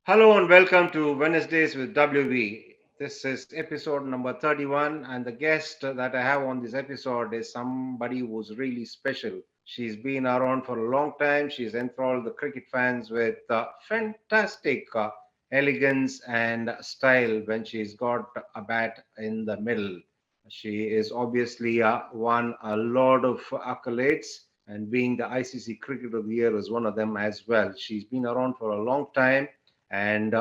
Hello and welcome to Wednesdays with WB. This is episode number 31, and the guest that I have on this episode is somebody who's really special. She's been around for a long time. She's enthralled the cricket fans with fantastic elegance and style when she's got a bat in the middle. She is obviously won a lot of accolades, and being the ICC Cricket of the Year is one of them as well. She's been around for a long time, and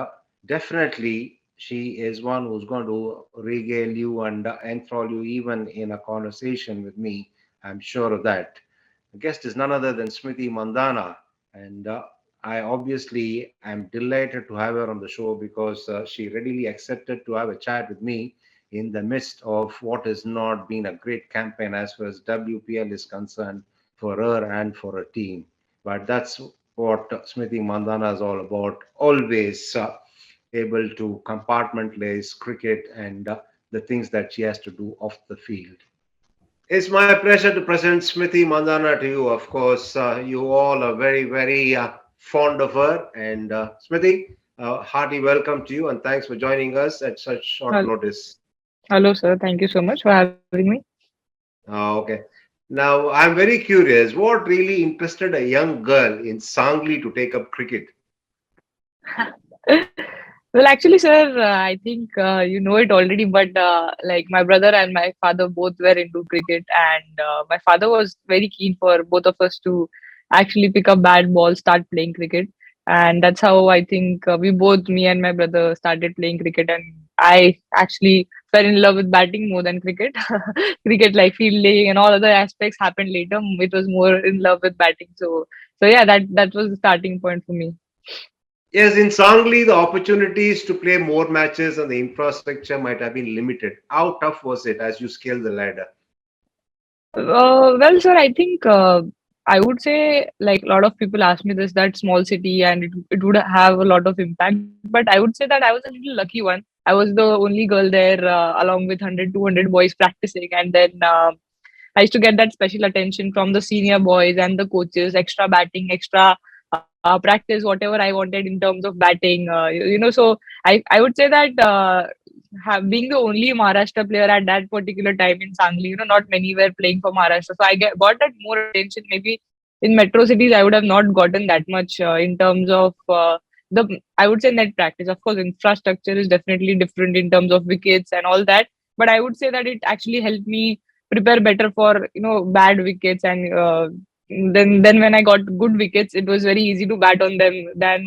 definitely she is one who's going to regale you and enthrall you even in a conversation with me. I'm sure of that. The guest is none other than Smriti Mandhana, and I obviously am delighted to have her on the show because she readily accepted to have a chat with me in the midst of what has not been a great campaign as far as WPL is concerned for her and for her team. But that's what Smriti Mandhana is all about. Always able to compartmentalize cricket and the things that she has to do off the field. It's my pleasure to present Smriti Mandhana to you. Of course, you all are very fond of her. And Smriti, hearty welcome to you and thanks for joining us at such short Hel- notice. Hello, sir. Thank you so much for having me. Okay. Now, I'm very curious what really interested a young girl in Sangli to take up cricket? Well, actually, sir, I think you know it already, but like my brother and my father both were into cricket, and my father was very keen for both of us to actually pick up bat ball, start playing cricket, and that's how I think we both, me and my brother, started playing cricket, and I actually fell in love with batting more than cricket. Cricket, like fielding and all other aspects, happened later. It was more in love with batting, so yeah, that was the starting point for me. Yes, in Sangli, the opportunities to play more matches and the infrastructure might have been limited. How tough was it as you scaled the ladder? Well, sir, I think I would say like a lot of people ask me this that small city and it would have a lot of impact. But I would say that I was a little lucky one. I was the only girl there along with 100, 200 boys practicing. And then I used to get that special attention from the senior boys and the coaches, extra batting, extra practice, whatever I wanted in terms of batting. So I would say that being the only Maharashtra player at that particular time in Sangli, not many were playing for Maharashtra. So got that more attention. Maybe in metro cities, I would have not gotten that much in terms of I would say net practice. Of course, infrastructure is definitely different in terms of wickets and all that. But I would say that it actually helped me prepare better for bad wickets, and then when I got good wickets, it was very easy to bat on them than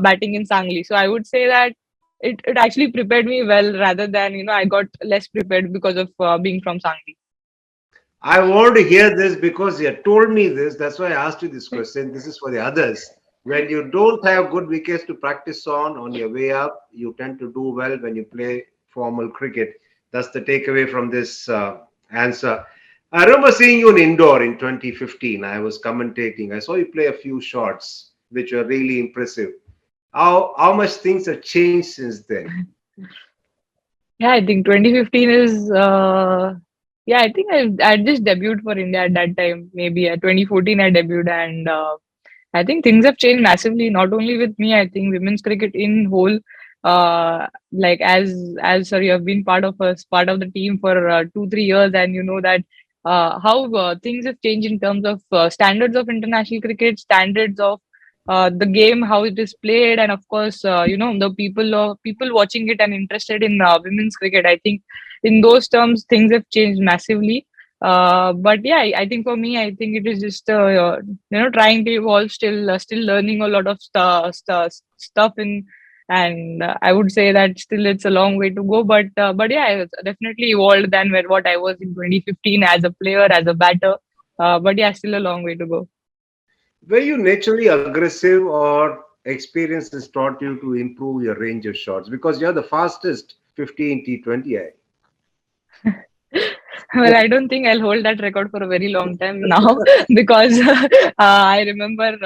batting in Sangli. So I would say that it actually prepared me well rather than I got less prepared because of being from Sangli. I want to hear this because you had told me this. That's why I asked you this question. This is for the others. When you don't have good wickets to practice on your way up, you tend to do well when you play formal cricket. That's the takeaway from this answer. I remember seeing you in indoor in 2015. I was commentating. I saw you play a few shots, which were really impressive. How much things have changed since then? Yeah, I think 2015 is yeah, I think I just debuted for India at that time. Maybe 2014 I debuted, and I think things have changed massively. Not only with me, I think women's cricket in whole. Like as sir, you have been part of the team for 2 3 years, and you know that how things have changed in terms of standards of international cricket, standards of the game, how it is played, and of course, the people watching it and interested in women's cricket. I think in those terms, things have changed massively. But yeah, I think for me, I think it is just trying to evolve, still learning a lot of stuff in, and I would say that still it's a long way to go. But yeah, it's definitely evolved than what I was in 2015 as a player, as a batter. But yeah, still a long way to go. Were you naturally aggressive or experiences taught you to improve your range of shots? Because you're the fastest 15 T20. Well, I don't think I'll hold that record for a very long time now because I remember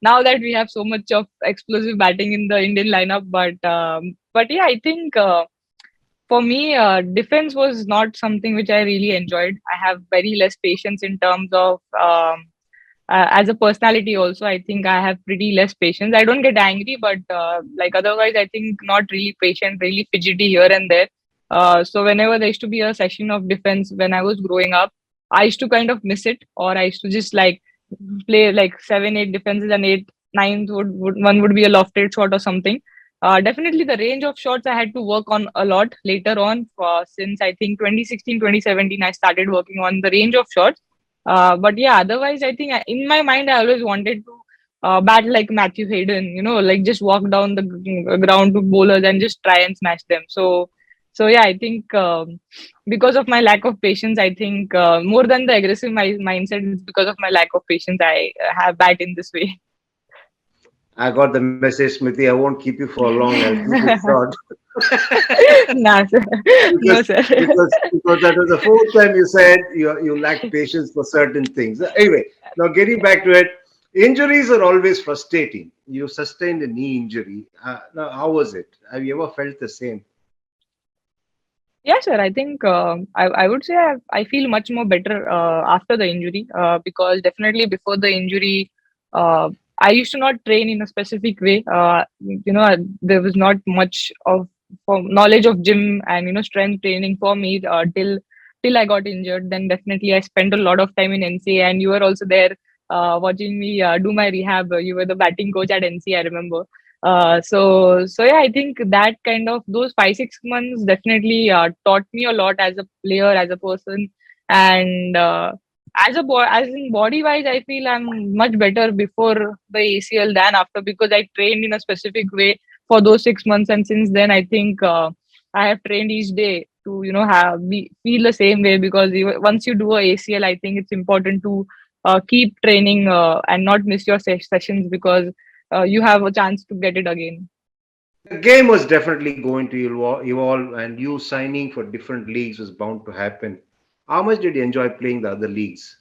now that we have so much of explosive batting in the Indian lineup. But yeah, I think for me, defense was not something which I really enjoyed. I have very less patience in terms of as a personality also, I think I have pretty less patience. I don't get angry, but like otherwise I think not really patient, really fidgety here and there. So whenever there used to be a session of defense when I was growing up, I used to kind of miss it, or I used to just like play like 7 8 defenses, and 8 9 would one would be a lofted shot or something. Definitely the range of shots I had to work on a lot later on, since I think 2016 2017 I started working on the range of shots. But yeah, otherwise, I think in my mind, I always wanted to bat like Matthew Hayden, like just walk down the ground to bowlers and just try and smash them. So yeah, I think because of my lack of patience, I think more than the aggressive mindset, it's because of my lack of patience I have bat in this way. I got the message, Smriti. I won't keep you for long. I'll keep it short. Nah, sir. because No, sir. because that was the fourth time you said you lack patience for certain things. Anyway, now getting back to it, injuries are always frustrating. You sustained a knee injury. Now, how was it? Have you ever felt the same? Yeah, sure. I think I would say I feel much more better after the injury, because definitely before the injury, uh, I used to not train in a specific way. There was not much of knowledge of gym and strength training for me till I got injured. Then definitely I spent a lot of time in NCA, and you were also there watching me do my rehab. You were the batting coach at NCA, I remember. So yeah, I think that kind of those 5 6 months definitely taught me a lot as a player, as a person, and as in body wise, I feel I'm much better before the ACL than after, because I trained in a specific way for those 6 months, and since then I think I have trained each day to feel the same way, because once you do a ACL, I think it's important to keep training and not miss your sessions, because you have a chance to get it again. The game was definitely going to evolve, and you signing for different leagues was bound to happen. How much did you enjoy playing the other leagues?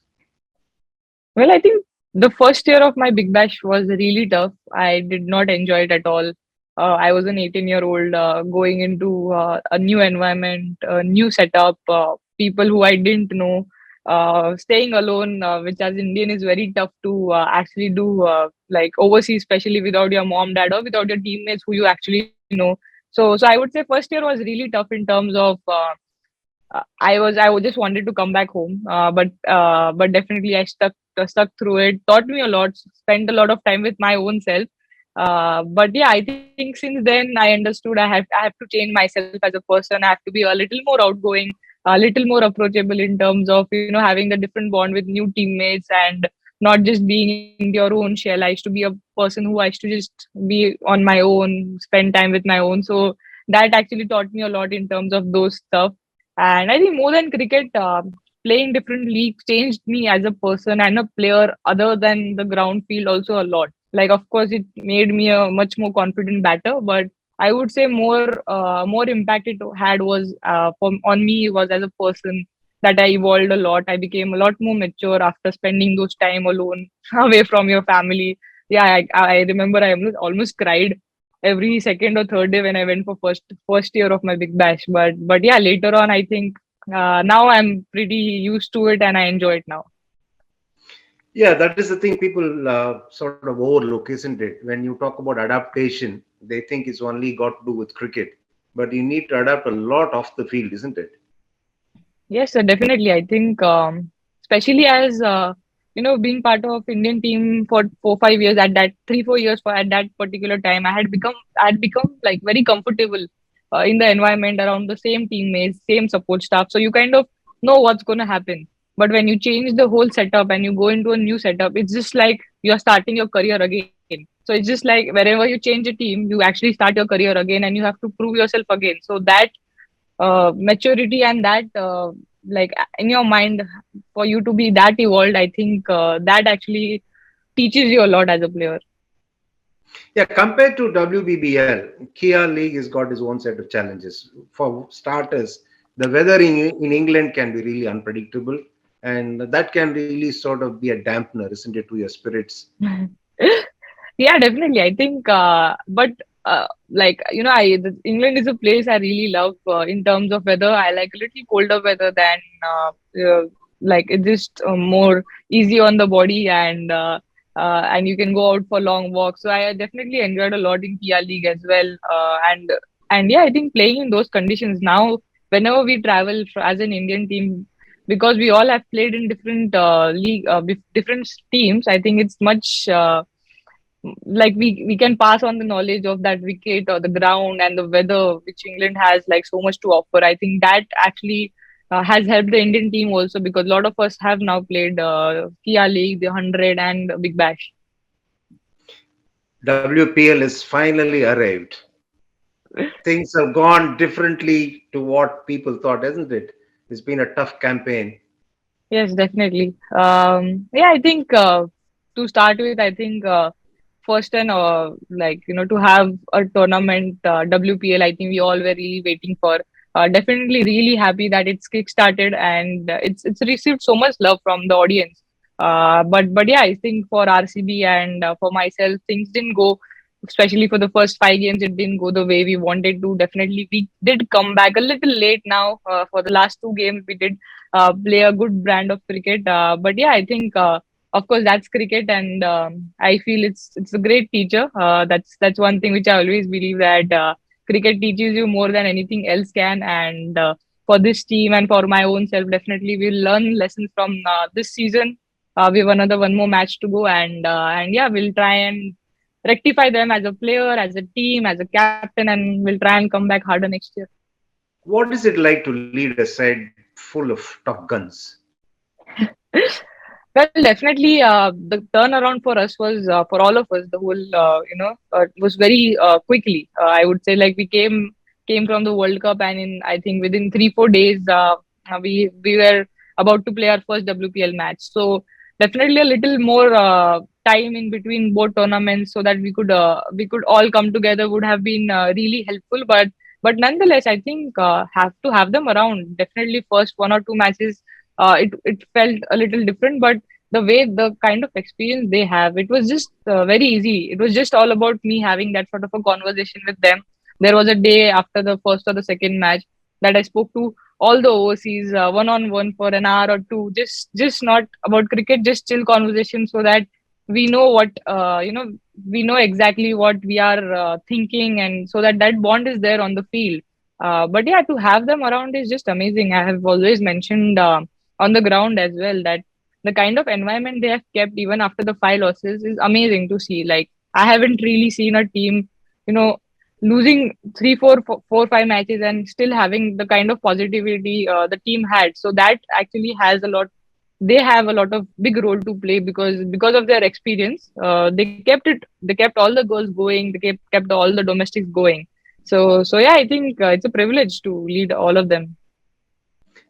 Well, I think the first year of my Big Bash was really tough. I did not enjoy it at all. I was an 18-year-old going into a new environment, a new setup, people who I didn't know, staying alone, which as Indian is very tough to actually do, like overseas, especially without your mom, dad, or without your teammates who you actually know. So I would say first year was really tough in terms of I just wanted to come back home, but definitely I stuck through it. Taught me a lot. Spent a lot of time with my own self. But yeah, I think since then I understood I have to change myself as a person. I have to be a little more outgoing, a little more approachable in terms of having the different bond with new teammates, and not just being in your own shell. I used to be a person who I used to just be on my own, spend time with my own. So that actually taught me a lot in terms of those stuff. And I think more than cricket, playing different leagues changed me as a person and a player other than the ground field also a lot. Like, of course, it made me a much more confident batter, but I would say more impact it had was on me was as a person, that I evolved a lot. I became a lot more mature after spending those time alone away from your family. Yeah, I remember I almost cried every second or third day when I went for first year of my Big Bash. But yeah, later on, I think now I'm pretty used to it and I enjoy it now. Yeah, that is the thing people sort of overlook, isn't it? When you talk about adaptation, they think it's only got to do with cricket, but you need to adapt a lot off the field, isn't it? Yes, definitely. I think, especially as being part of Indian team for 4 5 years, at that 3 4 years for at that particular time, I had become like very comfortable in the environment around the same teammates, same support staff. So you kind of know what's going to happen. But when you change the whole setup and you go into a new setup, it's just like you're starting your career again. So it's just like wherever you change a team, you actually start your career again, and you have to prove yourself again. So that maturity and that like in your mind, for you to be that evolved, I think that actually teaches you a lot as a player. Yeah, compared to WBBL, Kia League has got its own set of challenges. For starters, the weather in England can be really unpredictable, and that can really sort of be a dampener, isn't it, to your spirits? Yeah, definitely. I think, but like England is a place I really love in terms of weather. I like a little colder weather than like it's just more easy on the body, and you can go out for long walks. So I definitely enjoyed a lot in PR League as well. And yeah, I think playing in those conditions now, whenever we travel as an Indian team, because we all have played in different different teams, I think it's much like we can pass on the knowledge of that wicket or the ground and the weather, which England has like so much to offer. I think that actually has helped the Indian team also, because a lot of us have now played Kia League, the 100, and Big Bash. WPL is finally arrived. Things have gone differently to what people thought, hasn't it? It's been a tough campaign. Yes, definitely. Yeah, I think to start with, I think first and like to have a tournament WPL, I think we all were really waiting for. Definitely, really happy that it's kick-started, and it's received so much love from the audience. But yeah, I think for RCB and for myself, things didn't go. Especially for the first 5 games, it didn't go the way we wanted to. Definitely, we did come back a little late now. For the last 2 games, we did play a good brand of cricket. But yeah, I think of course that's cricket, and I feel it's a great teacher. That's one thing which I always believe, that cricket teaches you more than anything else can. And for this team and for my own self, definitely we'll learn lessons from this season. We have another one more match to go, and yeah, we'll try and rectify them as a player, as a team, as a captain, and we'll try and come back harder next year. What is it like to lead a side full of Top Guns? Well, definitely, the turnaround for us was for all of us. The whole, was very quickly. I would say, like we came from the World Cup, and in I think within 3-4 days, we were about to play our first WPL match. So definitely a little more time in between both tournaments, so that we could all come together would have been really helpful. But nonetheless, I think have to have them around. Definitely, first 1 or 2 matches it felt a little different, but the way, the kind of experience they have, it was just very easy. It was just all about me having that sort of a conversation with them. There was a day after the first or the second match that I spoke to all the overseas one on one for an hour or two, just not about cricket, just chill conversation, so that we know what we know exactly what we are thinking, and so that that bond is there on the field. But yeah, to have them around is just amazing. I have always mentioned on the ground as well, that the kind of environment they have kept even after the 5 losses is amazing to see. Like, I haven't really seen a team, you know, losing 3, 4, 4, 5 matches and still having the kind of positivity the team had. So that actually has a lot. They have a lot of big role to play, because of their experience. They kept it. They kept all the girls going. They kept all the domestics going. So yeah, I think it's a privilege to lead all of them.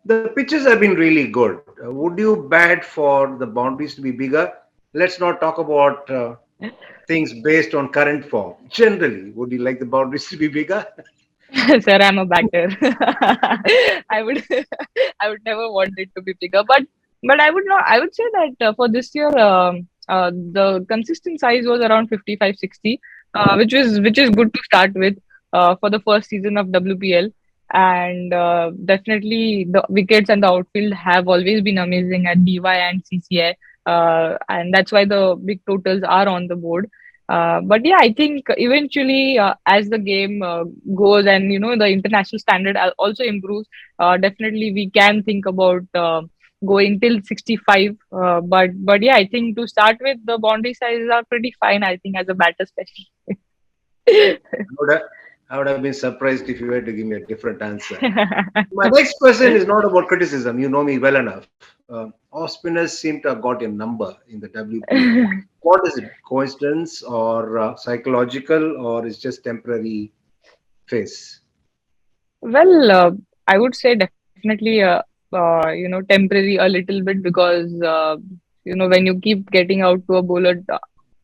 The pitches have been really good. Would you bat for the boundaries to be bigger? Let's not talk about things based on current form. Generally, would you like the boundaries to be bigger? Sir, I'm a batter. I would I would never want it to be bigger, but I would not. I would say that for this year, the consistent size was around 55, 60, which is good to start with for the first season of WPL. And definitely the wickets and the outfield have always been amazing at DY and CCI, and that's why the big totals are on the board. But yeah, I think eventually, as the game goes, and the international standard also improves, definitely we can think about going till 65. But yeah, I think to start with, the boundary sizes are pretty fine, I think, as a batter especially. I would have, I would have been surprised if you were to give me a different answer. My next question is not about criticism. You know me well enough. Off spinners seem to have got a number in the WPL. What is it? Coincidence or psychological, or is just temporary phase? Well, I would say definitely, temporary a little bit, because when you keep getting out to a bowler,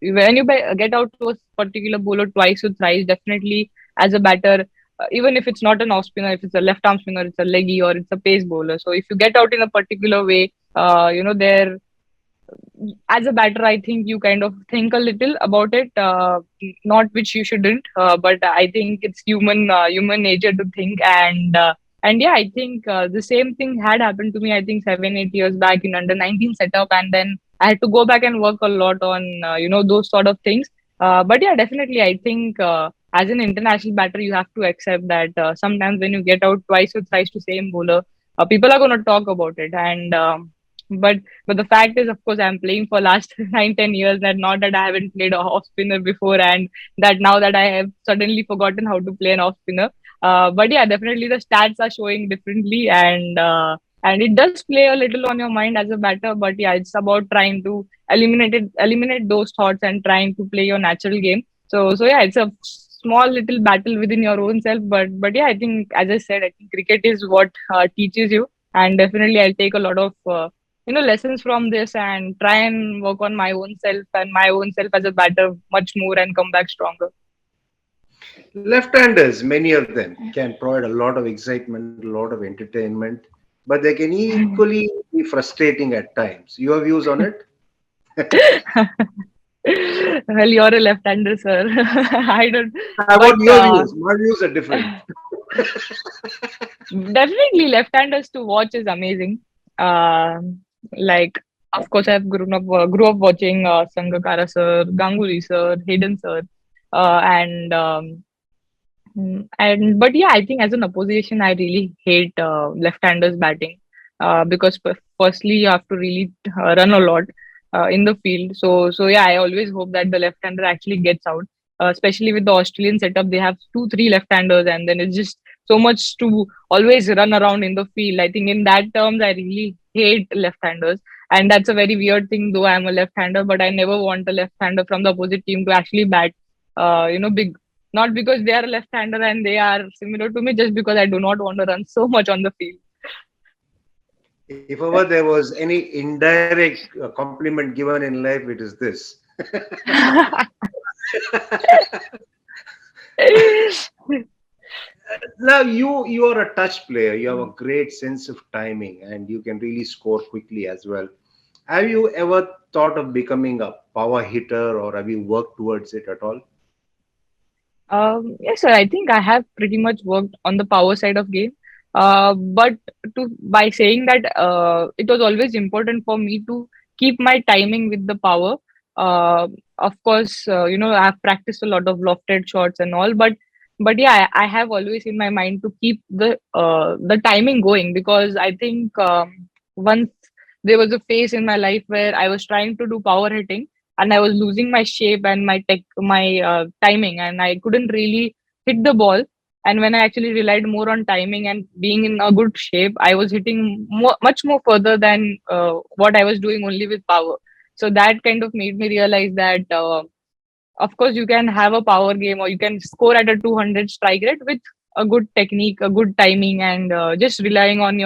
when you get out to a particular bowler twice or thrice, definitely as a batter, even if it's not an off spinner, if it's a left arm spinner, it's a leggy or it's a pace bowler. So if you get out in a particular way, there as a batter, I think you kind of think a little about it, not which you shouldn't, but I think it's human nature to think. And And yeah, I think the same thing had happened to me, I think 7 8 years back in under 19 setup, and then I had to go back and work a lot on those sort of things. But yeah, definitely, I think as an international batter, you have to accept that sometimes when you get out twice or thrice to same bowler, people are going to talk about it. And but the fact is, of course, I'm playing for last 9 10 years. That not that I haven't played a off spinner before, and that now that I have suddenly forgotten how to play an off spinner. But yeah, definitely the stats are showing differently, and it does play a little on your mind as a batter. But yeah, it's about trying to eliminate those thoughts and trying to play your natural game. So yeah, it's a small little battle within your own self. But yeah, I think, as I said, I think cricket is what teaches you, and definitely I'll take a lot of lessons from this and try and work on my own self and my own self as a batter much more and come back stronger. Left-handers, many of them, can provide a lot of excitement, a lot of entertainment, but they can equally be frustrating at times. Your views on it? Well, you're a left-hander, sir. I don't, How about but your views? My views are different. definitely left-handers to watch is amazing. Like, of course, I've grew up watching Sangakkara sir, Ganguly sir, Hayden sir, and but yeah, I think as an opposition, I really hate left-handers batting because firstly, you have to really run a lot in the field. So yeah, I always hope that the left-hander actually gets out. Especially with the Australian setup, they have 2 3 left-handers, and then it's just so much to always run around in the field. I think in that terms, I really hate left-handers, and that's a very weird thing. Though I'm a left-hander, but I never want a left-hander from the opposite team to actually bat. Big, not because they are a left-hander and they are similar to me, just because I do not want to run so much on the field. If ever there was any indirect compliment given in life, it is this. Now you are a touch player. You have a great sense of timing, and you can really score quickly as well. Have you ever thought of becoming a power hitter, or have you worked towards it at all? Yes, sir. I think I have pretty much worked on the power side of game. But by saying that, it was always important for me to keep my timing with the power. Uh, of course, I've practiced a lot of lofted shots and all, but yeah, I have always in my mind to keep the timing going, because I think once there was a phase in my life where I was trying to do power hitting, and I was losing my shape and my timing, and I couldn't really hit the ball. And when I actually relied more on timing and being in a good shape, I was hitting much more further than what I was doing only with power. So that kind of made me realize that of course you can have a power game, or you can score at a 200 strike rate with a good technique, a good timing, and just relying on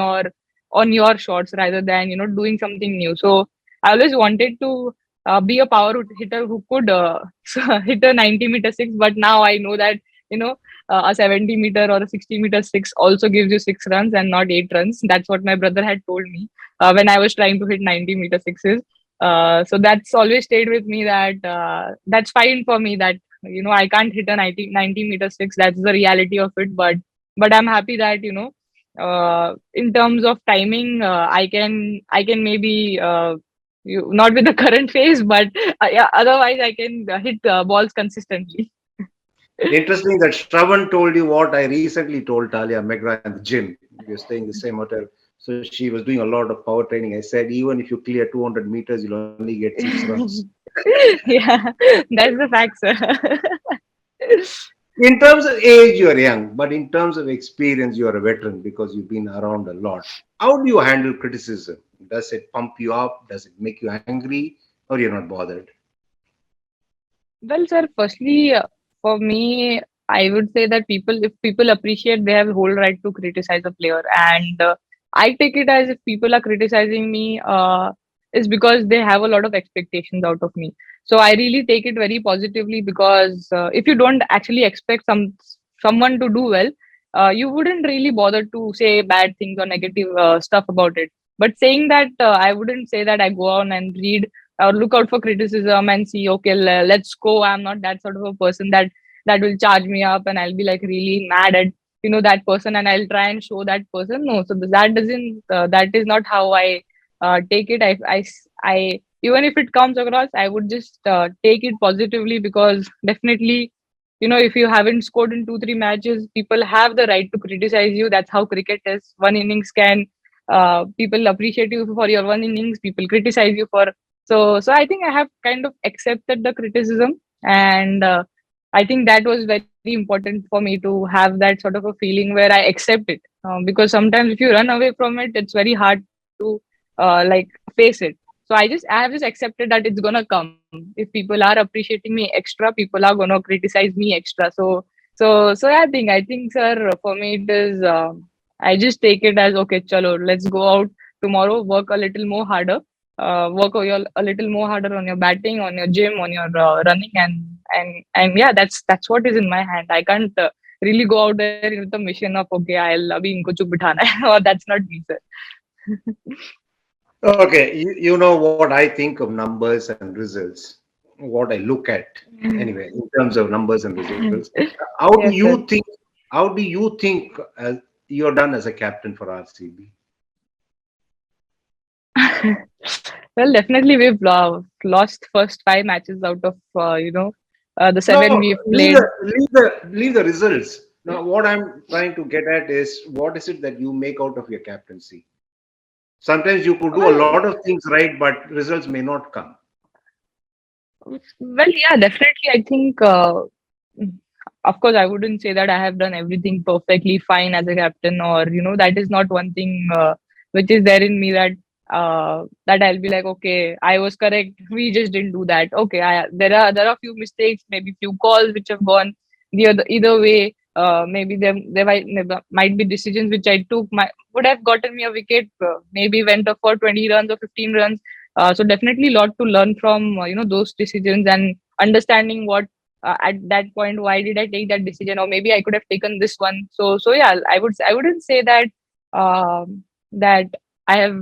your shots rather than doing something new. So I always wanted to be a power hitter who could hit a 90-meter six, but now I know that you know a 70-meter or a 60-meter six also gives you 6 runs and not 8 runs. That's what my brother had told me when I was trying to hit 90-meter sixes. So that's always stayed with me, that that's fine for me, that I can't hit a 90-meter six. That's the reality of it. But I'm happy that in terms of timing, I can maybe not with the current phase, but yeah, otherwise I can hit balls consistently. Interesting that Shravan told you what I recently told Talia Megra in the gym. We were staying in the same hotel. So she was doing a lot of power training. I said, even if you clear 200 meters, you'll only get 6 runs. Yeah, that's the fact, sir. In terms of age, you're young, but in terms of experience, you're a veteran because you've been around a lot. How do you handle criticism? Does it pump you up? Does it make you angry? Or you're not bothered? Well, sir, firstly, for me, I would say that if people appreciate, they have a whole right to criticize a player. And I take it as if people are criticizing me is because they have a lot of expectations out of me. So I really take it very positively, because if you don't actually expect someone to do well, you wouldn't really bother to say bad things or negative stuff about it. But saying that, I wouldn't say that I go on and read or look out for criticism and see, okay, let's go. I'm not that sort of a person that will charge me up and I'll be like really mad at. that person, and I'll try and show that person. No, so that doesn't that is not how I take it. I even if it comes across, I would just take it positively, because definitely, if you haven't scored in 2 3 matches, people have the right to criticize you. That's how cricket is. One innings can people appreciate you for your one innings, people criticize you for. So I think I have kind of accepted the criticism, and I think that was very important for me to have that sort of a feeling where I accept it. Because sometimes if you run away from it, it's very hard to like face it. So I have just accepted that it's gonna come. If people are appreciating me extra, people are gonna criticize me extra. So I think, sir, for me it is. I just take it as okay. Chalo, let's go out tomorrow. Work a little more harder. A little more harder on your batting, on your gym, on your running, and yeah, that's what is in my hand. I can't really go out there with the mission of okay, I'll abhi inko chup bithana hai, or that's not me, sir. Okay, you know what I think of numbers and results, what I look at anyway in terms of numbers and results. How do Yes, you sir. think? How do you think you're done as a captain for RCB? Well, definitely we've lost first 5 matches out of the No, seven we've leave played. the results. Now, what I'm trying to get at is what is it that you make out of your captaincy? Sometimes you could do a Well, lot of things right, but results may not come. well, yeah, definitely. I think, of course, I wouldn't say that I have done everything perfectly fine as a captain, or that is not one thing which is there in me, that I'll be like, okay, I was correct. We just didn't do that. Okay, there are few mistakes, maybe few calls which have gone either way. Maybe there might be decisions which I took would have gotten me a wicket. Maybe went up for 20 runs or 15 runs. So definitely a lot to learn from those decisions, and understanding what at that point why did I take that decision, or maybe I could have taken this one. So yeah, I wouldn't say that that I have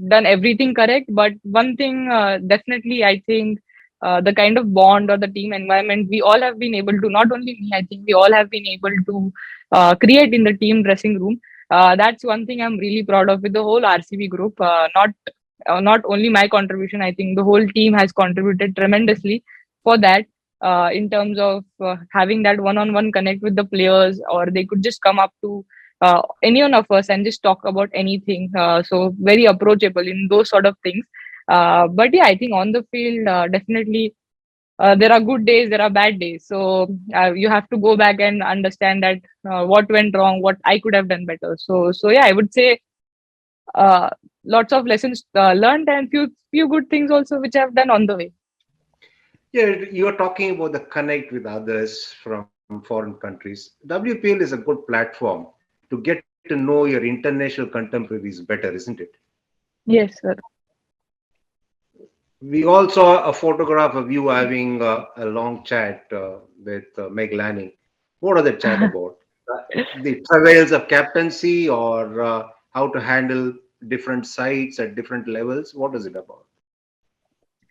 done everything correct, but one thing definitely I think, the kind of bond or the team environment we all have been able to, not only me, I think we all have been able to create in the team dressing room. That's one thing I'm really proud of with the whole RCB group. Not only my contribution, I think the whole team has contributed tremendously for that, in terms of having that one-on-one connect with the players, or they could just come up to any one of us and just talk about anything. So very approachable in those sort of things. But yeah, I think on the field, definitely there are good days, there are bad days. So you have to go back and understand that what went wrong, what I could have done better. So yeah, I would say uh, lots of lessons learned, and few good things also which I've done on the way. Yeah, you're talking about the connect with others from foreign countries. WPL is a good platform to get to know your international contemporaries better, isn't it? Yes, sir. We all saw a photograph of you having a long chat with Meg Lanning. What was the chat about? The travails of captaincy, or how to handle different sites at different levels? What is it about?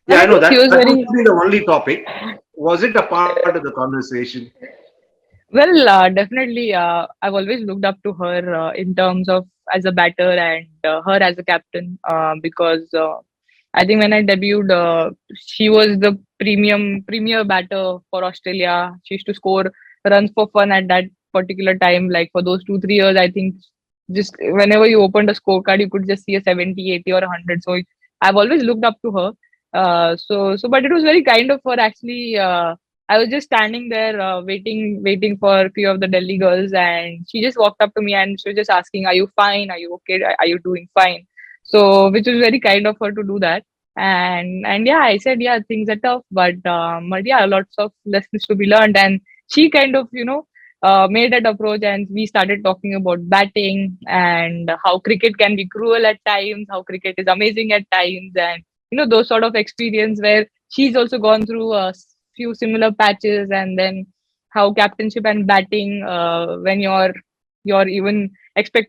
Well, Yeah, I I know think she that was that was very to be the only topic. Was it a part of the conversation? well. Definitely, I've always looked up to her in terms of as a batter, and her as a captain, because I think when I debuted, she was the premier batter for Australia. She used to score runs for fun at that particular time. Like for those 2 3 years, I think just whenever you opened a scorecard, you could just see a 70, 80, or 100. So I've always looked up to her. But it was very kind of her actually. I was just standing there waiting for a few of the Delhi girls, and she just walked up to me and she was just asking, "Are you fine? Are you okay? Are you doing fine?" So, which was very kind of her to do that. And yeah, I said, yeah, things are tough, but yeah, lots of lessons to be learned. And she kind of made that approach, and we started talking about batting and how cricket can be cruel at times, how cricket is amazing at times, and those sort of experience where she's also gone through a few similar patches, and then how captainship and batting, when you're even expected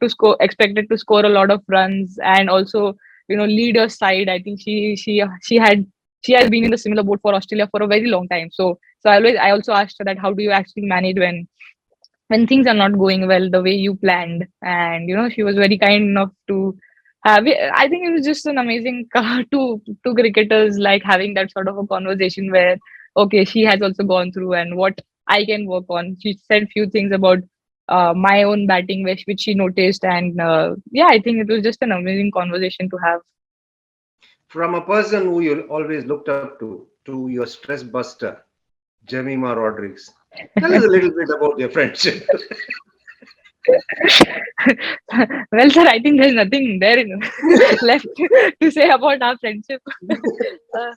to score a lot of runs, and also lead a side. I think she has been in the similar boat for Australia for a very long time. So I also asked her that how do you actually manage when when things are not going well the way you planned. And she was very kind enough to have it. I think it was just an amazing two cricketers like having that sort of a conversation where, okay, she has also gone through and what I can work on. She said few things about my own batting which she noticed. And yeah, I think it was just an amazing conversation to have. From a person who you always looked up to your stress buster, Jemima Rodriguez. Tell us a little bit about your friendship. Well, sir, I think there's nothing there left to say about our friendship. uh,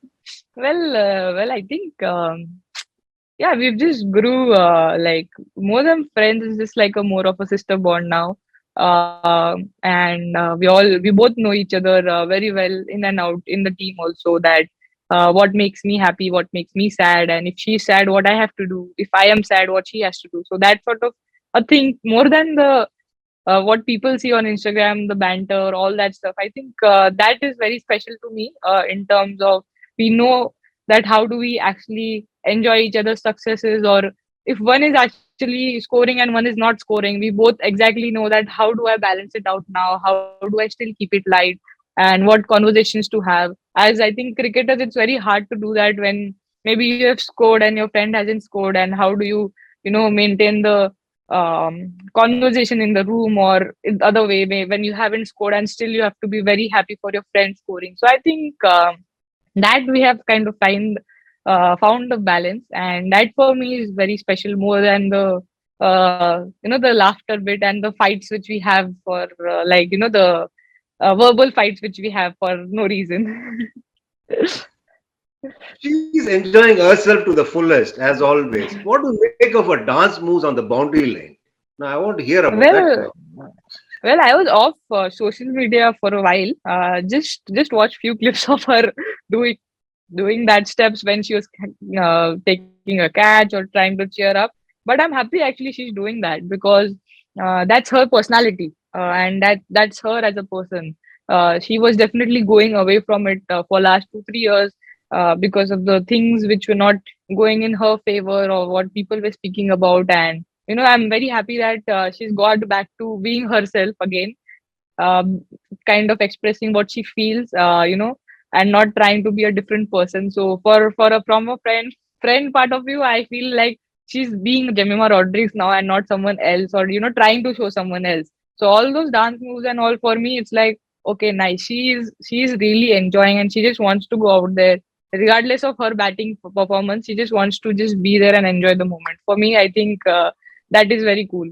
well, I think yeah, we've just grew like more than friends. It's just like a more of a sister bond now. And we both know each other very well in and out in the team also. That what makes me happy, what makes me sad, and if she's sad, what I have to do. If I am sad, what she has to do. So that sort of a thing more than the what people see on Instagram, the banter, all that stuff. I think that is very special to me in terms of we know that how do we actually enjoy each other's successes, or if one is actually scoring and one is not scoring, we both exactly know that how do I balance it out now? How do I still keep it light? And what conversations to have. As I think cricketers, it's very hard to do that when maybe you have scored and your friend hasn't scored, and how do you maintain the conversation in the room, or in the other way when you haven't scored and still you have to be very happy for your friend scoring. So I think that we have kind of found the balance, and that for me is very special more than the laughter bit and the fights which we have for the verbal fights which we have for no reason. She's enjoying herself to the fullest, as always. What do you make of her dance moves on the boundary line? Now, I want to hear about that well now. Well, I was off social media for a while. Just watched few clips of her doing doing that steps when she was taking a catch or trying to cheer up. But I'm happy actually she's doing that because that's her personality, and that's her as a person. She was definitely going away from it for last 2 3 years because of the things which were not going in her favor or what people were speaking about. And I'm very happy that she's got back to being herself again, kind of expressing what she feels, and not trying to be a different person. So from a friend part of view, I feel like she's being Jemima Rodriguez now and not someone else, or trying to show someone else. So all those dance moves and all, for me it's like, okay, nice. She is really enjoying, and she just wants to go out there regardless of her batting performance. She just wants to just be there and enjoy the moment. For me, I think that is very cool.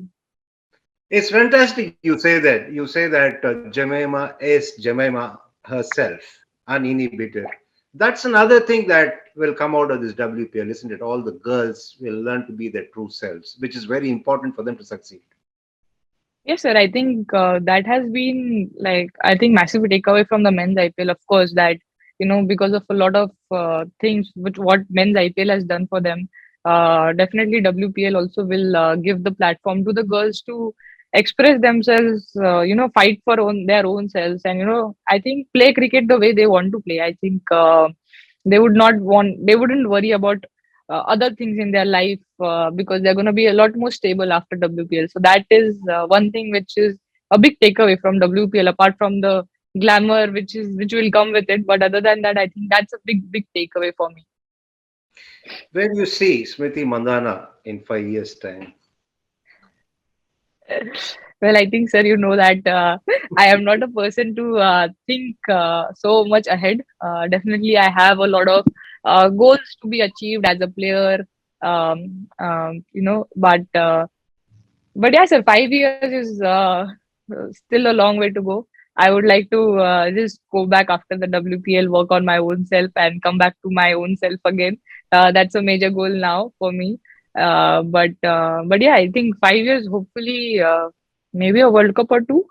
It's fantastic you say that. You say that Jemima is Jemima herself, uninhibited. That's another thing that will come out of this WPL, isn't it? All the girls will learn to be their true selves, which is very important for them to succeed. Yes, sir. I think that has been like, I think, massive takeaway from the men's IPL. Of course, that because of a lot of things which what men's IPL has done for them. Definitely, WPL also will give the platform to the girls to express themselves. Fight for their own selves, and I think play cricket the way they want to play. I think they wouldn't worry about other things in their life because they're going to be a lot more stable after WPL. So that is one thing which is a big takeaway from WPL, apart from the glamour which will come with it. But other than that, I think that's a big takeaway for me. When you see Smriti Mandhana in 5 years' time, Well, I think, sir, you know that I am not a person to think so much ahead. Definitely, I have a lot of goals to be achieved as a player. But yeah, sir, 5 years is still a long way to go. I would like to just go back after the WPL, work on my own self, and come back to my own self again. That's a major goal now for me. But yeah, I think 5 years, hopefully, maybe a World Cup or two,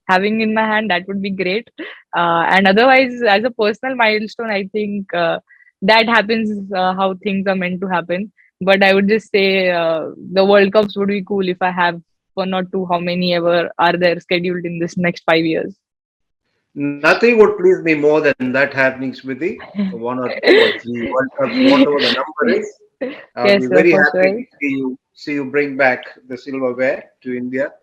having in my hand, that would be great. And otherwise, as a personal milestone, I think that happens how things are meant to happen. But I would just say the World Cups would be cool if I have one or two. How many ever are there scheduled in this next 5 years? nothing would please me more than that happening, Smriti. One or two or three World Cups, whatever the number is. I would Yes, be sir, very for happy sure. to see you see you bring back the silverware to India.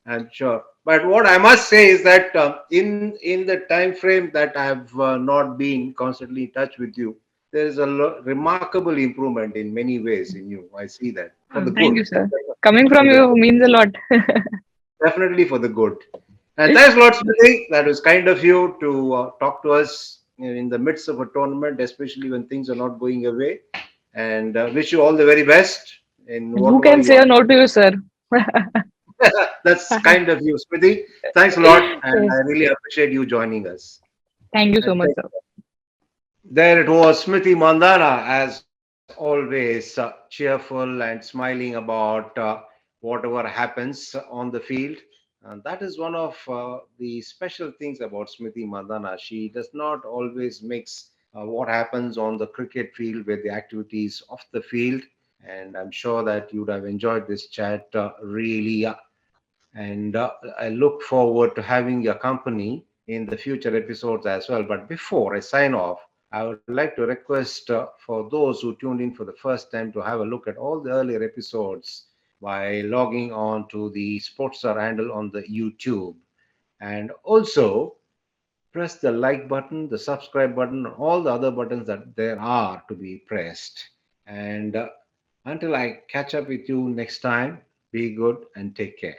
I'm sure. But what I must say is that in the time frame that I've not been constantly in touch with you, there is a remarkable improvement in many ways in you. I see that for the Thank good. you, sir. Coming For from the you good. means a lot. Definitely for the good. And thanks a lot, Smriti. That was kind of you to talk to us in the midst of a tournament, especially when things are not going your way. And wish you all the very best in Who whatever can you say are. a no to you, sir? That's kind of you, Smriti. Thanks a lot, and I really appreciate you joining us. Thank you so And much, sir. there it was, Smriti Mandhana, as always, cheerful and smiling about whatever happens on the field. And that is one of the special things about Smriti Mandhana. She does not always mix what happens on the cricket field with the activities of the field. And I'm sure that you'd have enjoyed this chat really. And I look forward to having your company in the future episodes as well. But before I sign off, I would like to request for those who tuned in for the first time to have a look at all the earlier episodes by logging on to the Sportstar handle on the YouTube. And also press the like button, the subscribe button, and all the other buttons that there are to be pressed. And until I catch up with you next time, be good and take care.